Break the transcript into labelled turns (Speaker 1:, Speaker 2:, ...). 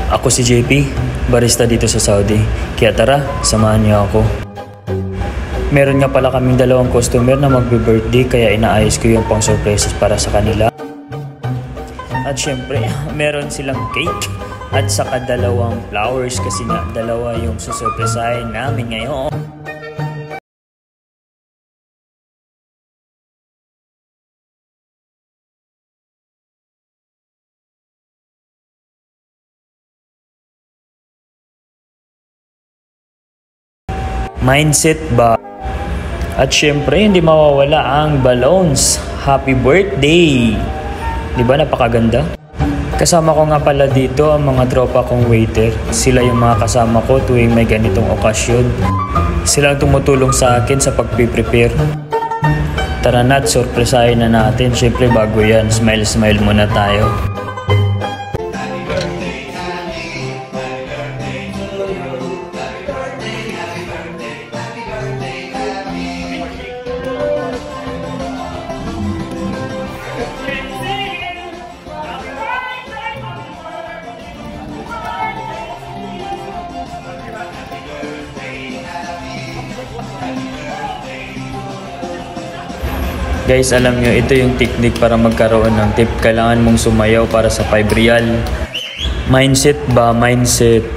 Speaker 1: Ako si JP, barista dito sa Saudi. Kaya tara, samahan niyo ako. Meron nga pala kaming dalawang customer na magbe-birthday kaya inaayos ko yung pang surprises para sa kanila. At syempre, meron silang cake at saka dalawang flowers kasi nga dalawa yung susurpresahin namin ngayon. Mindset ba? At syempre, hindi mawawala ang balloons. Happy birthday! Di ba napakaganda? Kasama ko nga pala dito ang mga tropa kong waiter. Sila yung mga kasama ko tuwing may ganitong okasyon. Sila ang tumutulong sa akin sa pagpiprepare. Tara na at surpresahin na natin. Syempre bago yan, smile muna tayo. Guys, alam nyo, ito yung technique para magkaroon ng tip. Kailangan mong sumayaw para sa 5 real. Mindset ba? Mindset.